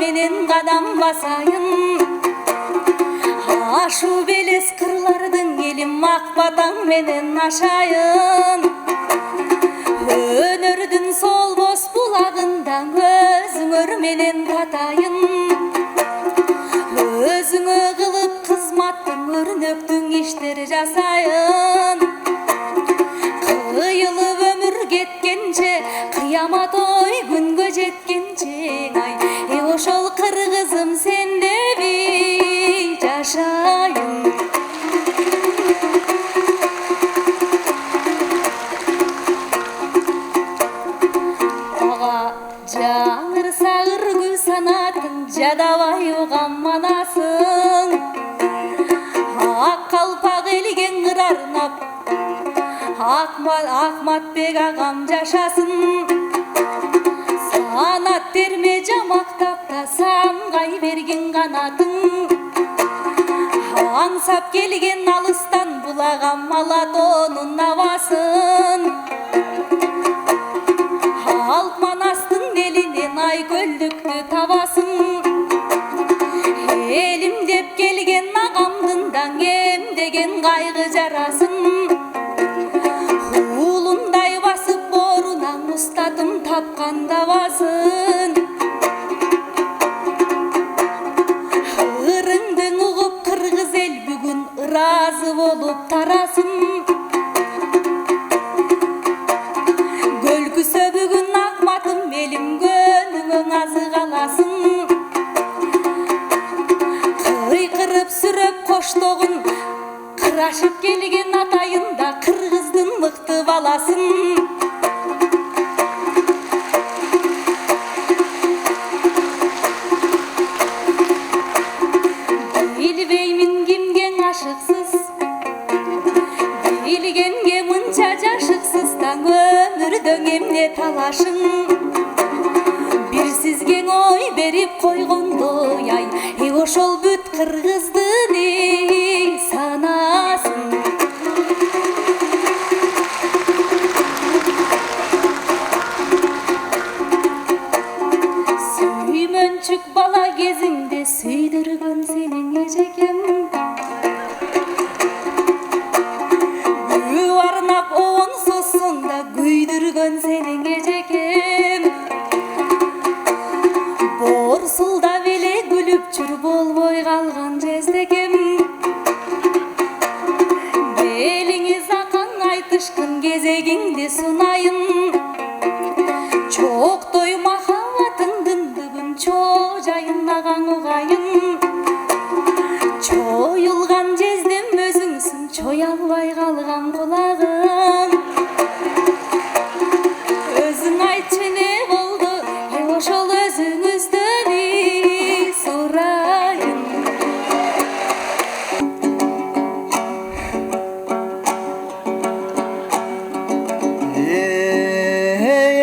менен кадам басайын. Ашу белес кырлардын элим ак батаң менен ашайын. Өнөрдүн солбос булагында өзүңөр менен татайын. Өзүңө кылып кызматтың өрнөктүң иштер жасайын. Кыйылып өмүр кеткенче, кыямат ой күнгө жеткенче, ай ошол кыргызым сендеби жашайын. Ага жаңырса ыргы санатың, жадабай угам манасың. Ак калпак элген ыр арнап, Акматбек агам жашасын. Санат терме жамактап да самгай берген канатың. Аңсап келген алыстан булагам Алатонун абасын. Алп Манастын элинен ай көлдүктү табасың. Элим деп келген агамдын да эмдеген кайгы жарасын. Уулундай басып борунан устатым тапканда басын. Ырыңды угуп кыргыз эл бүгүн ыраазы болуп тарасын. Көлкүсө бүгүн акматым элим, көнүңөң азык аласың. Кыйкырып сүрөп коштогун, кырашып келген атайында кыргыздын мыкты баласын. Билбеймин кимге ашыксыз, билгенге мынча жашыксыз таң өмүрдөң эмне талашың. Бир сизге ой берип койгондой, ай ошол бүт кыргыздын санасын. Сүймөнчүк бала кезимде сүйдүргөн сенин эжекем. Күү арнап оон сосунда күйдүргөн сенин эжекем. Борсулдап эле күлүп жүр болбой калган жездекем. Келиңиз акаң айтышкын кезегиңди сунайын. Чоктой махаббатыңдын бүгүн чожайын агаң угайын. Чоюлган жездем өзүңсүң, чоя албай калган кулагым. Өзүң айтчы эмне болду, ошол өзүңүздөн сурайын.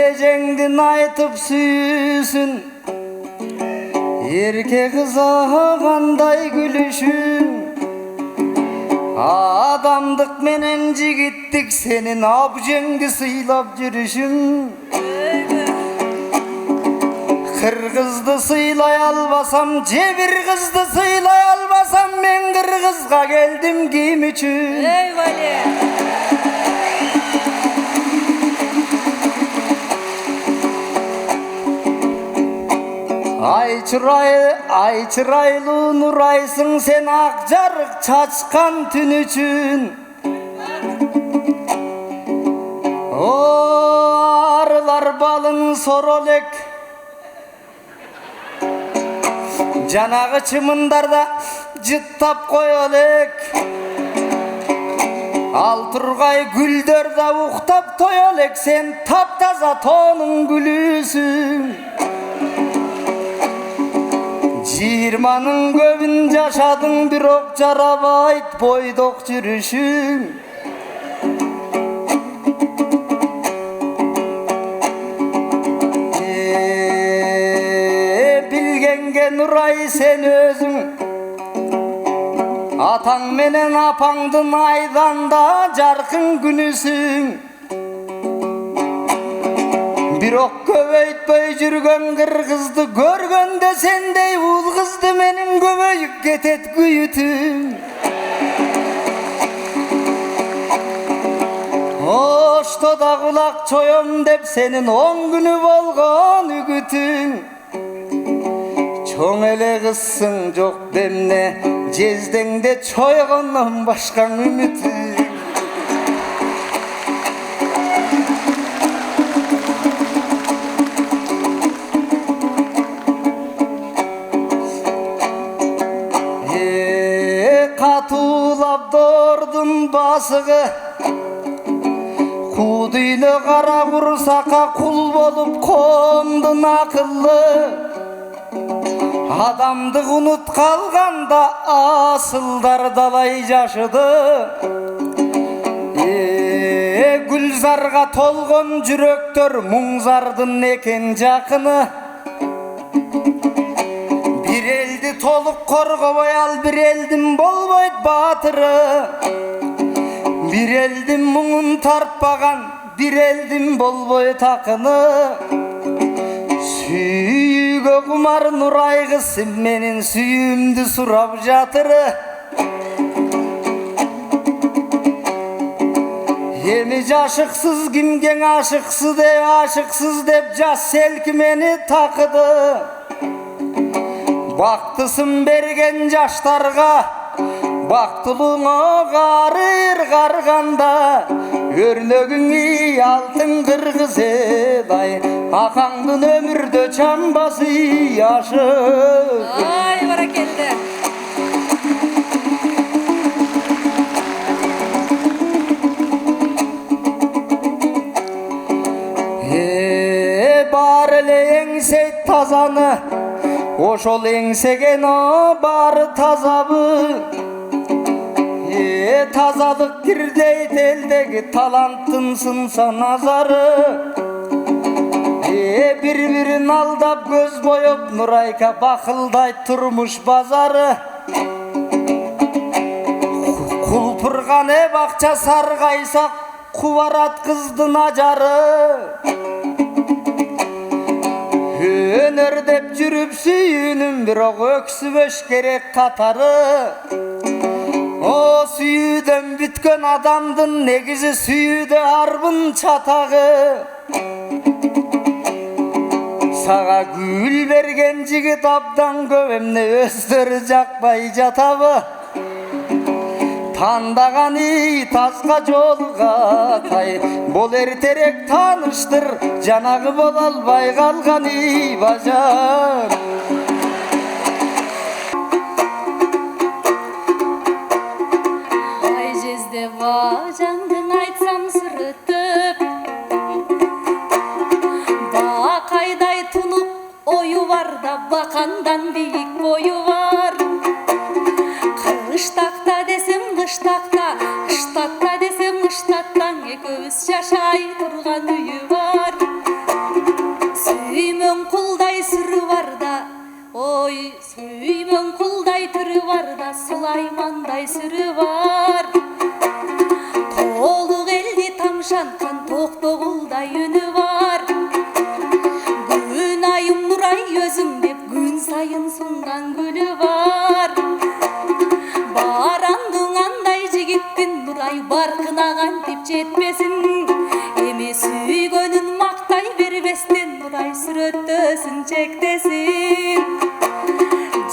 Эжеңдин айтып сүйүүсүн, эрке кызга кандай күлүшүн. Адамдык менен жигиттик сенин абжеңди сыйлап жүрүшүң. Кыргызды сыйлай албасам, же бир кызды сыйлай албасам, мен кыргызга келдим ким үчүн? Эй Вале! Ай чырайлуу нурайсың сен ак жарык чачкан түн үчүн. Арылар балын соро элек, жанагы чымындарда жыттап кое элек. Ал тургай гүлдөр да уктап тое элек, сен таптаза тоонуң гүлүсүң. Жыйырманын көбүн жашадың, бирок жарабайт бойдок жүрүшүң. Билгенге нурай сен өзүң, атаң менен апаңдын айдан да жаркын күнүсүң. Бирок көбөйтпөй жүргөн кыргызды көргөндө сендей ул кызды менин көбөйүп кетет күйүтүм. Ошто да кулак чоем деп сенин 10 күнү болгон үгүтүң. Чоң эле кызсың жок демне жездеңде чойгондон башка үмүтүң. Катуулап дордун басыгы кудуйлы кара курсакка кул болуп коомдун акылы. Адамдык унут калганда асылдар далай жашыды. Гүлзарга толгон жүрөктөр муңзардын экен жакыны. Bir eldi толук коргобой ал bir элдин болбойт баатыры. Bir элдин муңун тартпаган bir элдин болбойт акыны. Сүйүүгө кумар Нурай кыз менин сүйүүмдү сурап жатыры. Эми жашыксыз кимге ашыксыз деп жаш селки мени такыды. Бактысын берген жаштарга бактылууңа карыр карганда. Өрнөгүңү алтын кыргыз элай, акаңдын өмүрдө чамбасы ашык. Ай, баракелде. Бар эле эңсейт тазаны, ошол эңсеген бары тазабы. Тазалык кирдейт элдеги таланттын сынса назары. Bir-birин алдап көз боеп Нурайка бакылдайт турмуш базары. Кулпурган бакча саргайсак кубарат кыздын ажары. Өнөр деп жүрүп сүйүүнүм бирок өксүбөш керек катары. О сүйүүдөн бүткөн адамдын негизи сүйүүдө арбын чатагы. Сага гүл берген жигит абдан көп, эмне өздөрү жакпай жатабы? Тандаганы тазга жолга тай, бол эртерээк тааныштыр, жанагы боло албай калганы бажар. Ай жезде бажаңдың айтсам сырытып, бакайдай тунук ою бар да бакандан бийик бою бар. Кыштакта десем кыштакта, кыштатта десем кыштаттан экөөбүз жашай турган үйү бар. Сүймөң кулдай сүрү бар да, ой, сүймөң кулдай түрү бар да, Сулаймандай сүрү бар. Толук элди тамшанткан токтогулдай үнү бар. Күн айым Нурай өзүң деп күн сайын сунган гүлү бар. Барандың андай жигиттин Нурай баркына кантип жетпесин. Эми сүйгөнүн мактай бербестен Нурай сүрөттөсүн чектесин.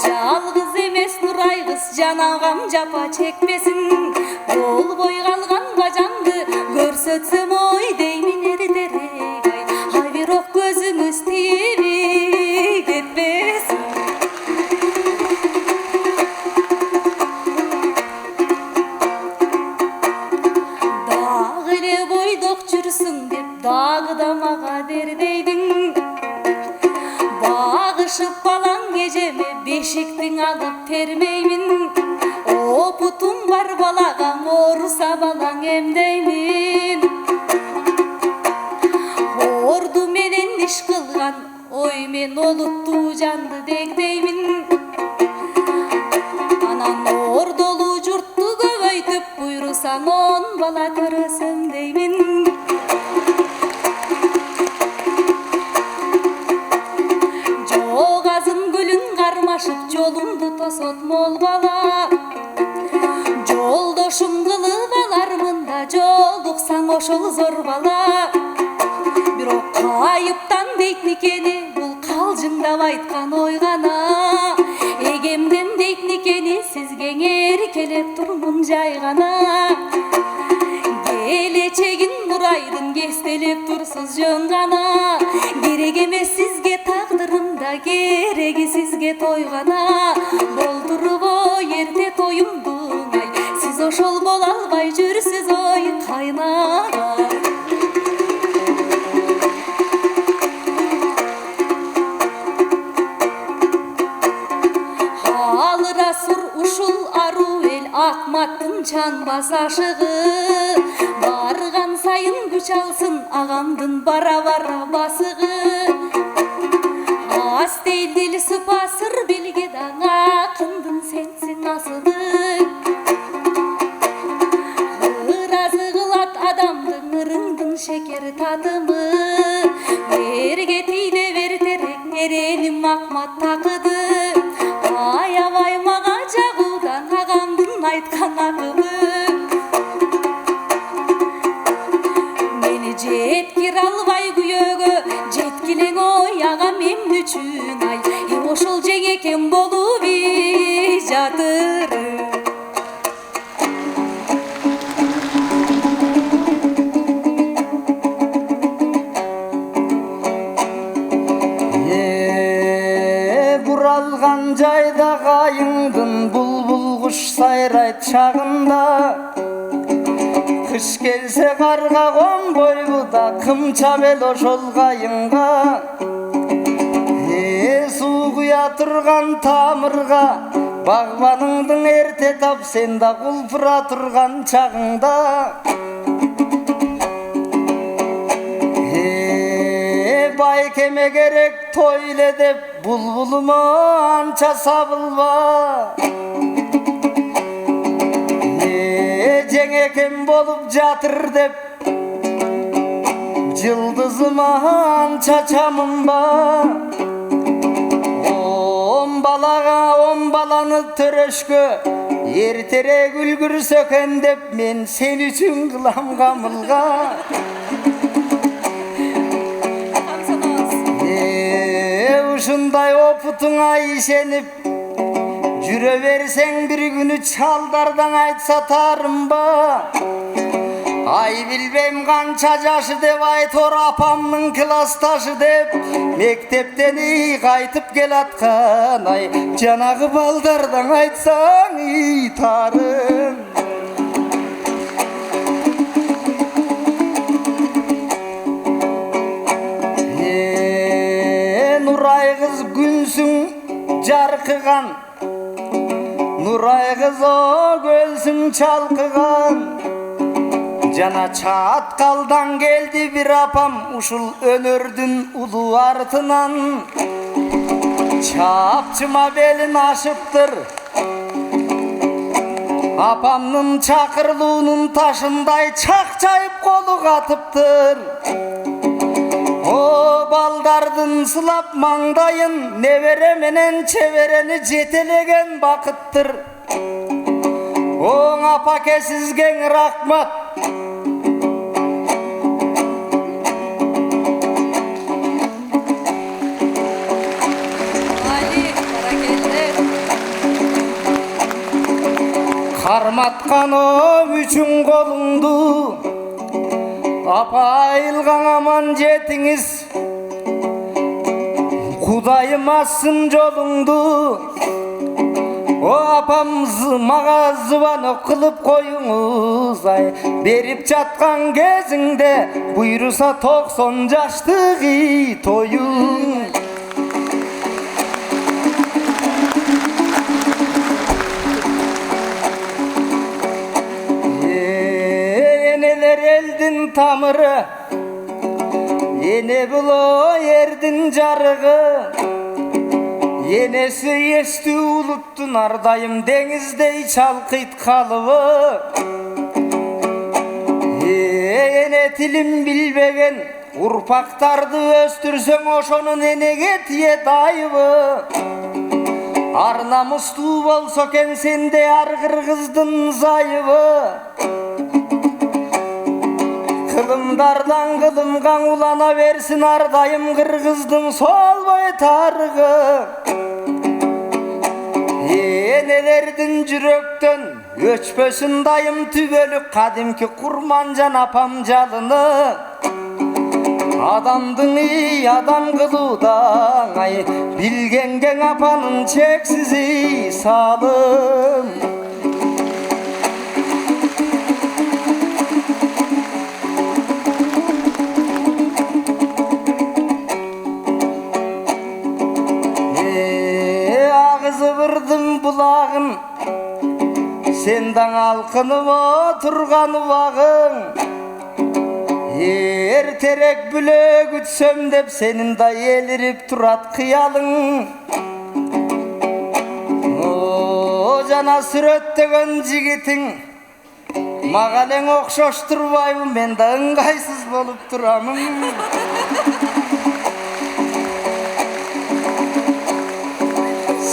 Жалгыз эмес Нурай кыз жанагам жапа чекпесин. Болбой калган бажаңды көрсөтсөм ой деймин эртерээк. Ай бирок көзүңүз тийип кетпесин. Дагы эле бойдок жүрсүң деп дагы да мага дердейдиң. Багышып балаң эжеме бешиктиң алып бермеймин. Опутум бар балага ооруса балаң эмдеймин. Орду менен иш кылган ой мен олуттуу жанды дегдеймин. Анан ордолуу журтту көбөйтүп буйрусаң 10 бала көрөсөм деймин. ошол зор бала. Бирок кайыптан дейт никени, бул калжыңдап айткан ой гана. Эгемден дейт никени, сизге эркелеп турмун жай гана. Келечегин Нурайдын кестелеп турсуз жөн гана. Керек эмес сизге тагдырымда, кереги сизге той гана. Болдурбо эрте тоюмдун ай, сиз ошол боло албай жүрсүз ой кайнага. Алыра сур ушул ару эл Акматтын чанбас ашыгы. Барган сайын күч алсын агамдын бара-бара басыгы. Ас дейдил сыпасыр билге даң акындын сенсин асылы. Ыразы кылат адамдын ырыңдын шекер татымы. Берге тийде бер терек эреним Акмат такыды. Аябай мага жагуудан агамдын айткан акыбы. Мени жеткире албай күйөөгө, жеткилең ой агам эмне үчүн ай. Ошол жеңекем болуп жатыр. Буралган жайда кайыңдын булбул куш сайрайт чагында. Кыш келсе карга конбойбу да, кымча бел ошол кайыңга. Суу куя турган тамырга, багбаныңдын эрте тап сен да кулпура турган чагыңда. Байкеме керек тойле деп, булбулума анча сабылба. Жеңекем болуп жатыр деп, жылдызыма анча чамынба. Он баланы төрөшкө, эртерээк үлгүрсө экен деп, мен сен үчүн кылам камылга. Ушундай опутуңа ишенип, жүрө берсең бир күнү чалдардан айтса тарымба. Ай билбейм канча жашы деп, айтор апамдын классташы деп, мектептен кайтып келаткан ай, жанагы балдардан айтсаң тарым. Нурай кыз күнсүң жаркыган, Нурай кыз о көлсүң чалкыган. Жана чаткалдан келди бир апам, ушул өнөрдүн улуу артынан. Чапчыма белин ашыптыр, апамдын чакырлуунун ташындай чакчайып колу катыптыр. О балдардын сылап маңдайын, небере менен чеберени жетелеген бакыттыр. Оң апаке сизге рахмат. Карматканым үчүн колуңду, апа айылгаң аман жетиңиз. Кудайым ассın жолуңду. О апам мага звонок кылып коюңуз ай. Берип жаткан кезиңде буйруса 90 жаштыгы тоюң. Энелер элдин тамыры, эне було эрдин жарыгы. Енеси эстүү улуттун ардайым деңиздей чалкыйт калыбы. Эне тилин билбеген урпактарды өстүрсөң ошонун энеге тиет айыбы. Ар намустуу болсо экен сенде ар кыргыздын зайыбы. Kılımdardan kılımgan ulana versin ardayım Kırgızdın sol boy tarığı Enelerdin jürökten öçpösün dayım tübölük Kadimki kurmancan apam jalını Adamdın iyi adam kılıdan ay Bilgengen apanın çeksizi salım Ağzı vırdım bulağın Sendan alkınıp oturgan ubağın Erterek bülög ütsöm dep senin da elirip turat kıyalın O jana süröttegen jigitin Magalen okşoşturbayım men da ыңгайсыз bolup turamın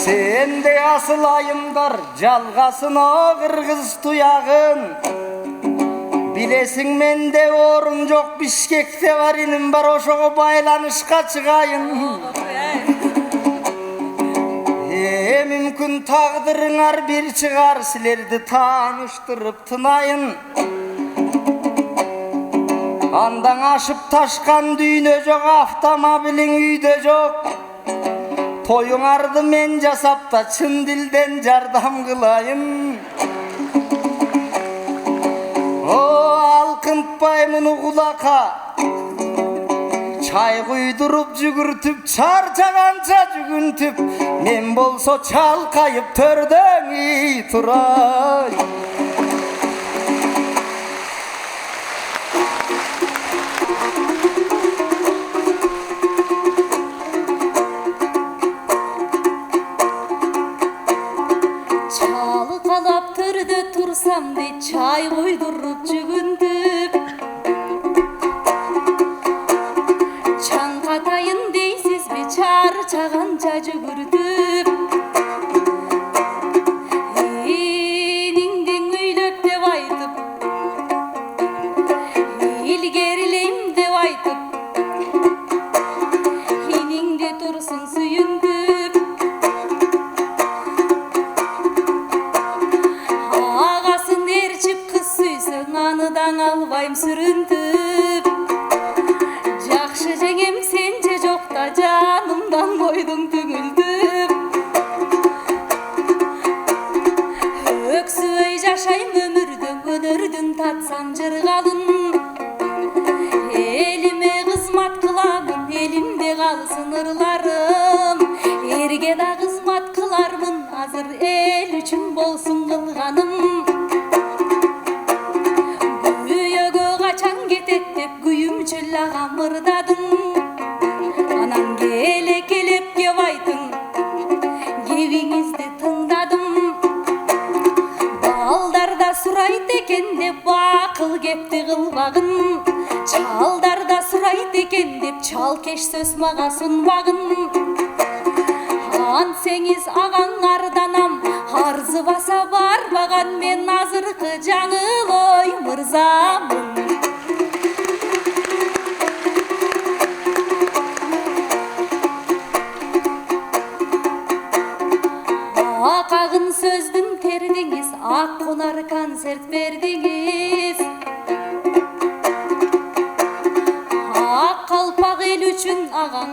Sende asıl ayımdar jalgasın o Kırgız tuyağın Bilesin mende orun yok Bişkekte var inim var oşoğu baylanışka çıkayın Mümkün tağdırınar bir çıkar silerdi tanıştırıp tınayın Andan aşıp taşkan düğüne yok avtomobilin üyde yok Toyun ardı men jasap da çın dilden jardam kılayın O alkıntpay munu kulaka Çay kuydurup jügürtüp çarçagança jügüntüp Men bolso çalkayıp törden iyi turay Çalkalap törde tursam de çay koydurup jügüntüp Çankatayın deysiz mi çarçagança jügürtüp Eningden üylöp dep aytıp İlgerileyim dep aytıp Eningde tursun suyuntüp Ağasın erçip kız süysün anıdan albayım sürüntüp Жақшы жеңем сенже жоқ та жанымдан койдуң түгүлдүп Өксүбөй жашайм өмүрдүн өнөрдүн татсам жыргалын Элиме кызмат кыламын элимде калсын ырларым Эрге да кызмат кылармын азыр эл үчүн болсун кылганым Күйөөгө качан кетет деп күйүмчүл ага мырдадым Анан келеп кеп айтың кебиңизди тыңдадым Балдар да сурайт экен деп акыл кепти кылбагын Чалдар да сурайт экен деп чалкеш сөз мага сунбагын Ансеңиз агаң арданам арзы баса барбаган мен азыркы жаңылой мырзамын Акагын сөздүн тердиңиз ак кунар концерт бердиңиз Ак калпак эл үчүн агаң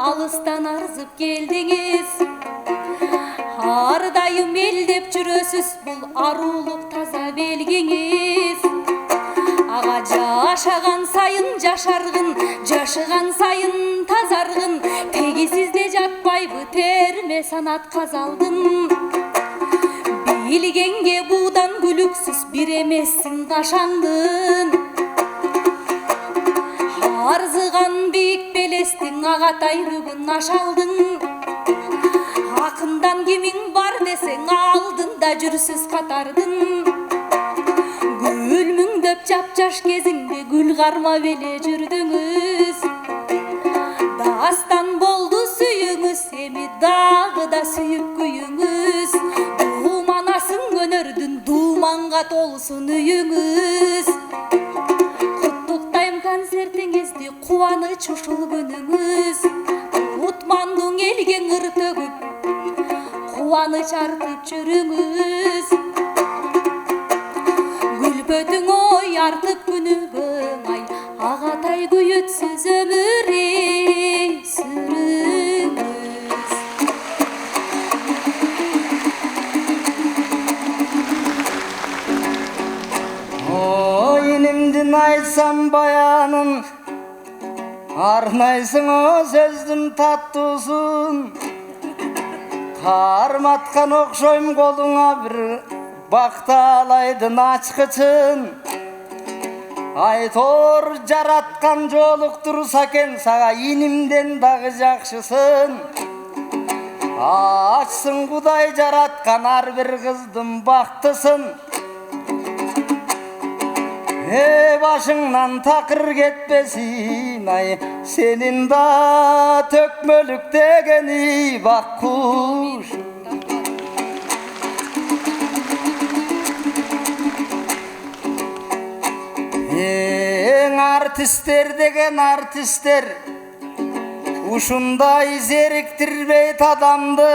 алыстан арзып келдиңиз Ар дайым эл деп жүрөсүз бул аруулук таза белгиңиз Ага жашаган сайын жашаргын жашыган сайын тазаргын Теги сизде жатпайбы терме санат казалдын Билгенге буудан күлүксүз бир эмессиң кашандын Арзыган бийик белестиң агатай бүгүн ашалдың Акындан кимиң бар десең алдында жүрсүз катардын Гүлмүңдөп жапжаш кезиңде гүл кармап эле жүрдүңүз Дастан болду сүйүңүз эми дагы да сүйүп күйүңүз Дууманасың өнөрдүн дууманга толсун үйүңүз Куттуктай кубаныч ушул күнүңүз утмандың элге ыр төгүп кубаныч артып жүрүңүз күлбөтүң ой артып күнүгөң ай агатай күйүтсүз өмүрү сүрүңүз. Ой инимдин айтсам баянын арнайсың о сөздүн таттуусун карматкан окшойм колуңа бир бакталайдын ачкычын айтор жараткан жолуктурса экен сага инимден дагы жакшысын ачсың Кудай жараткан ар бир кыздын бактысын башыңнан такыр кетпесин ай сенин да төкмөлүк дегени бак куш артисттер деген артисттер ушундай зериктирбейт адамды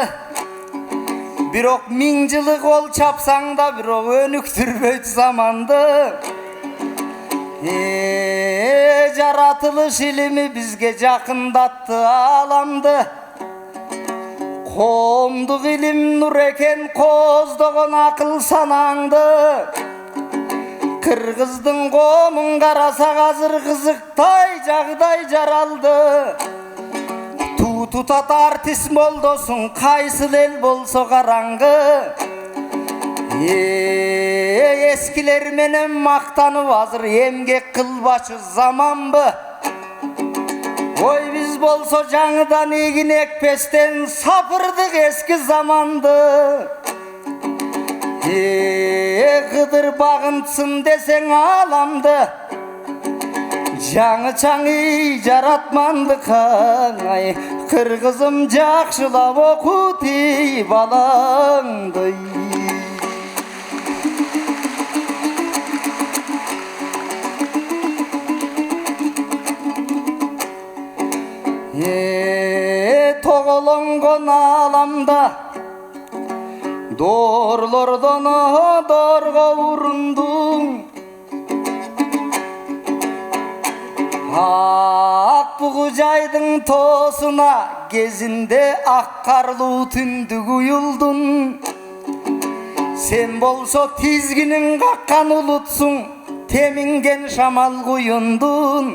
бирок миң жылы кол чапсаң да бирок өнүктүрбөйт заманды жаратылыш илими бизге жакындатты ааламды коомдук илим нур экен кооздогон акыл санаңды кыргыздын коомун карасак азыр кызыктай жагдай жаралды туу тутат артист молдосуң кайсыл эл болсо караңгы эскилер менен мактанып азыр эмгек кылбачы заманбы ой биз болсо жаңыдан эгин экпестен сапырдык эски заманды Кыдыр багынтсын десең аламды жаңы чаңы жаратмандык ай кыргызым жакшылап окуты балаңды тоголонгон ааламда доорлордон доорго урундуң ак бугу жайдың тоосуна кезинде ак карлуу түндүк уюлдун сен болсо тизгинин каккан улутсуң теминген шамал куюндун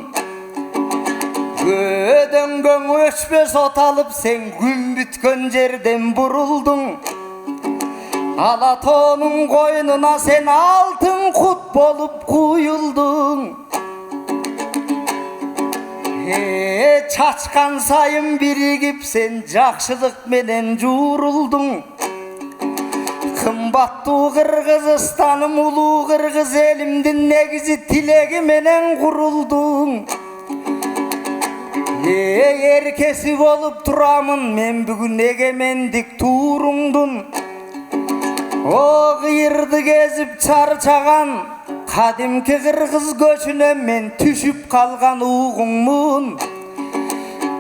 көдөңгөң өчпөс от алып сен күн бүткөн жерден бурулдуң ала тоонуң койнуна сен алтын кут болуп куюлдуң чачкан сайын биригип сен жакшылык менен жуурулдуң кымбаттуу Кыргызстаным улуу кыргыз элимдин негизи тилеги менен курулдуң эркеси болуп турамын мен бүгүн эгемендик тууруңдун о кыйырды кезип чарчаган кадимки кыргыз көчүнө мен түшүп калган угуңмун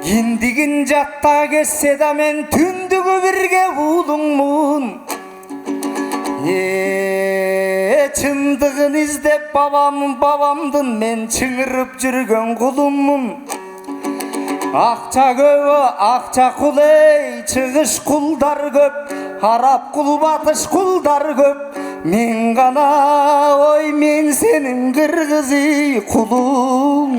киндигин жатта кетсе да мен түндүгү бирге уулуңмун чындыгын издеп бабамдын мен чыңырып жүргөн кулуммун акча көбү акча кул эй чыгыш кулдар көп араб кул батыш кулдар көп мен гана ой мен сенин кыргызый кулуң